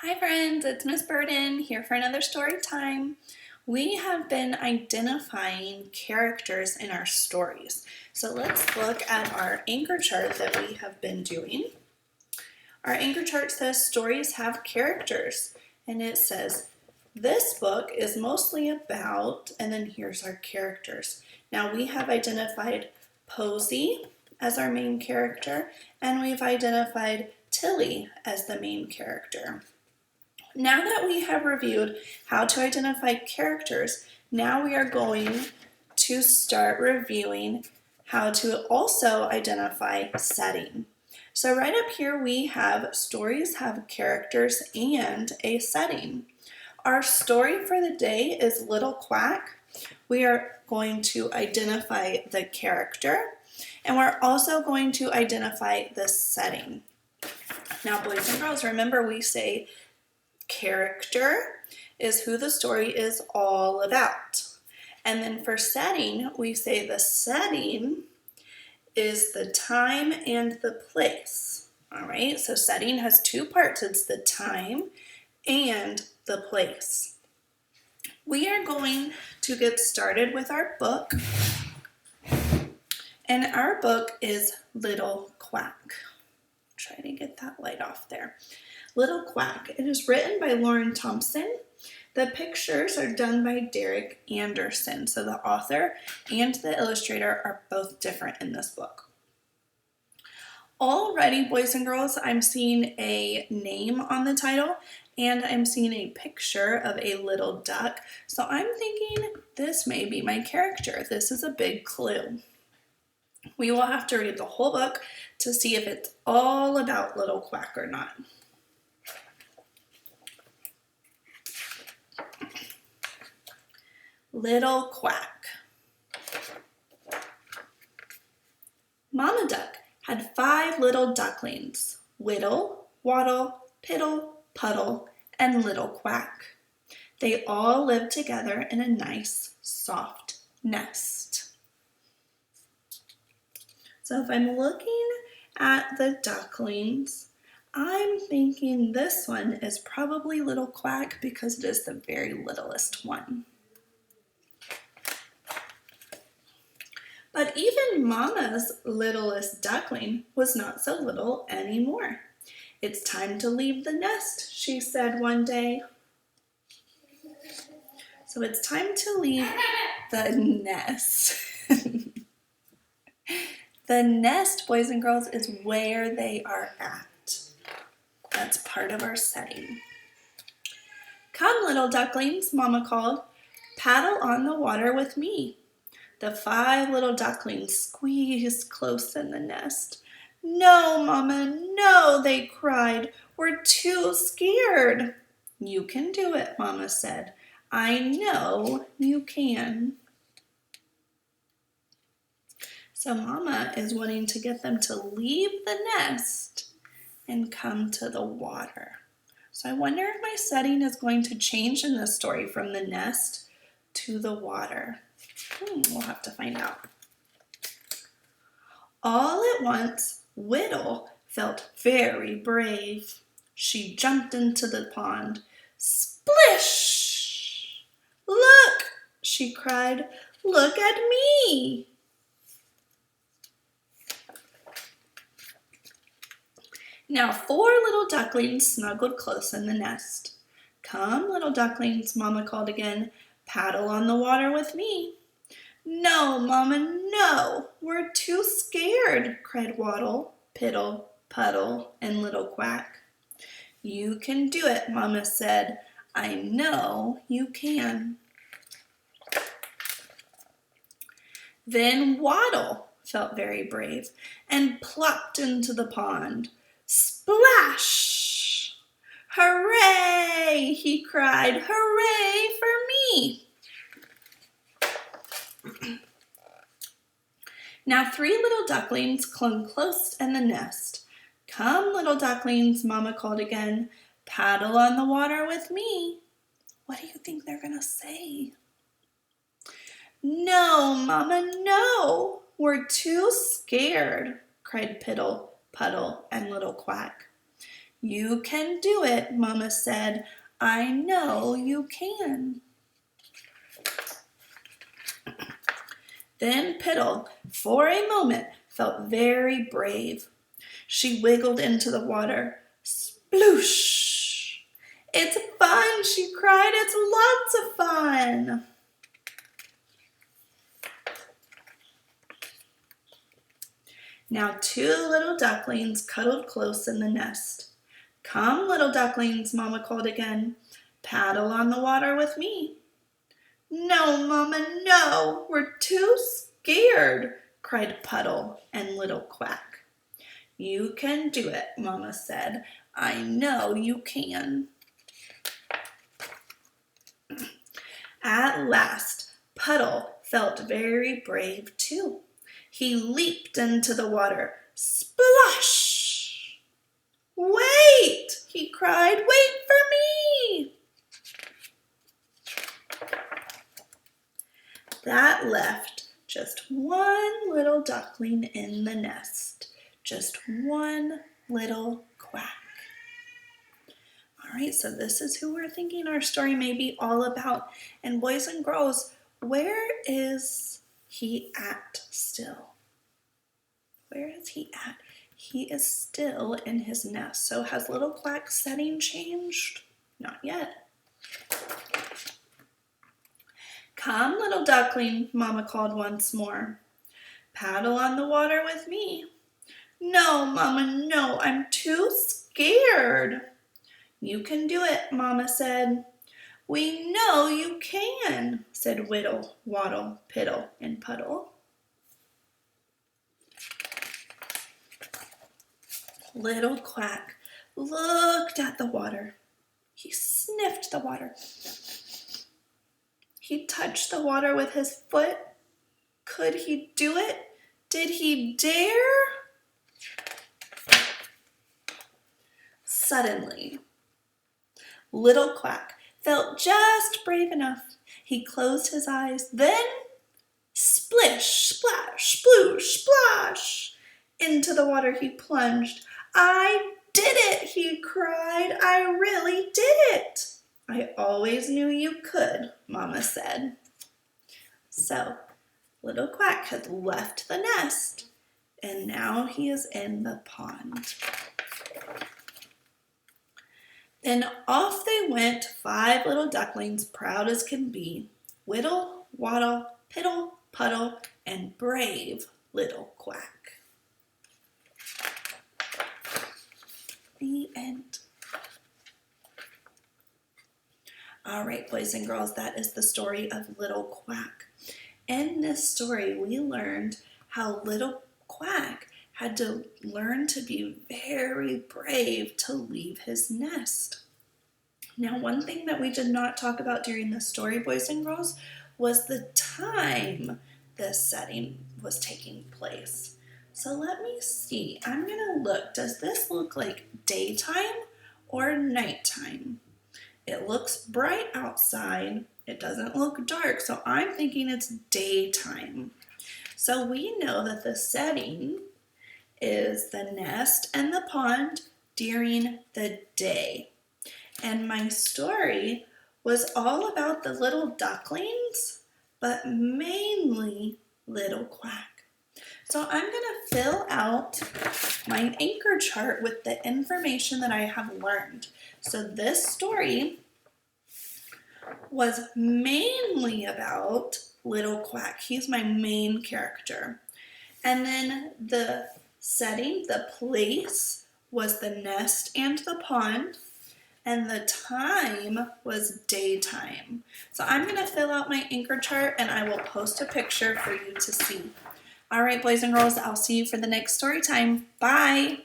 Hi friends, it's Miss Burden here for another story time. We have been identifying characters in our stories. So let's look at our anchor chart that we have been doing. Our anchor chart says stories have characters, and it says this book is mostly about, and then here's our characters. Now we have identified Posey as our main character, and we've identified Tilly as the main character. Now that we have reviewed how to identify characters, now we are going to start reviewing how to also identify setting. So right up here we have stories have characters and a setting. Our story for the day is Little Quack. We are going to identify the character, and we're also going to identify the setting. Now, boys and girls, remember we say character is who the story is all about. And then for setting, we say the setting is the time and the place. All right, so setting has two parts. It's the time and the place. We are going to get started with our book. And our book is Little Quack. Try to get that light off there. Little Quack. It is written by Thompson. The pictures are done by Derek Anderson. So the author and the illustrator are both different in this book. Already, boys and girls, I'm seeing a name on the title and I'm seeing a picture of a little duck. So I'm thinking this may be my character. This is a big clue. We will have to read the whole book to see if it's all about Little Quack or not. Little Quack. Mama Duck had 5 little ducklings, Whittle, Waddle, Piddle, Puddle, and Little Quack. They all lived together in a nice, soft nest. So if I'm looking at the ducklings, I'm thinking this one is probably Little Quack because it is the very littlest one. But even Mama's littlest duckling was not so little anymore. It's time to leave the nest, she said one day. So it's time to leave the nest. The nest, boys and girls, is where they are at. That's part of our setting. Come, little ducklings, Mama called. Paddle on the water with me. The 5 little ducklings squeezed close in the nest. No, Mama, no, they cried. We're too scared. You can do it, Mama said. I know you can. So Mama is wanting to get them to leave the nest and come to the water. So I wonder if my setting is going to change in this story from the nest to the water. We'll have to find out. All at once, Whittle felt very brave. She jumped into the pond. Splish! Look, she cried. Look at me! Now 4 little ducklings snuggled close in the nest. Come, little ducklings, Mama called again. Paddle on the water with me. No, Mama, no, we're too scared, cried Waddle, Piddle, Puddle, and Little Quack. You can do it, Mama said. I know you can. Then Waddle felt very brave and plopped into the pond. Splash! Hooray! He cried. Hooray for me! Now 3 little ducklings clung close in the nest. Come, little ducklings, Mama called again. Paddle on the water with me. What do you think they're going to say? No, Mama, no. We're too scared, cried Piddle, Puddle, and Little Quack. You can do it, Mama said. I know you can. Then Piddle, for a moment, felt very brave. She wiggled into the water. Sploosh! It's fun, she cried. It's lots of fun. Now 2 little ducklings cuddled close in the nest. Come, little ducklings, Mama called again. Paddle on the water with me. No, Mama, no, we're too scared, cried Puddle and little Quack. You can do it, Mama said. I know you can. At last, Puddle felt very brave too. He leaped into the water. Splash! Wait, he cried, wait for me! That left just one little duckling in the nest. Just one little Quack. All right, so this is who we're thinking our story may be all about. And boys and girls, where is he at still? Where is he at? He is still in his nest. So has little Quack's setting changed? Not yet. Come, little duckling, Mama called once more. Paddle on the water with me. No, Mama, no, I'm too scared. You can do it, Mama said. We know you can, said Whittle, Waddle, Piddle, and Puddle. Little Quack looked at the water. He sniffed the water. He touched the water with his foot. Could he do it? Did he dare? Suddenly, little Quack felt just brave enough. He closed his eyes, then splish, splash, sploosh, splash. Into the water he plunged. I did it, he cried. I really did it. I always knew you could, Mama said. So, little Quack had left the nest, and now he is in the pond. Then off they went, 5 little ducklings, proud as can be. Whittle, Waddle, Piddle, Puddle, and brave little Quack. The end. All right, boys and girls, that is the story of Little Quack. In this story, we learned how Little Quack had to learn to be very brave to leave his nest. Now, one thing that we did not talk about during this story, boys and girls, was the time this setting was taking place. So let me see. I'm going to look. Does this look like daytime or nighttime? It looks bright outside. It doesn't look dark, so I'm thinking it's daytime. So we know that the setting is the nest and the pond during the day. And my story was all about the little ducklings, but mainly Little Quack. So I'm going to fill out my anchor chart with the information that I have learned. So this story was mainly about Little Quack. He's my main character. And then the setting, the place, was the nest and the pond. And the time was daytime. So I'm going to fill out my anchor chart and I will post a picture for you to see. All right, boys and girls, I'll see you for the next story time. Bye.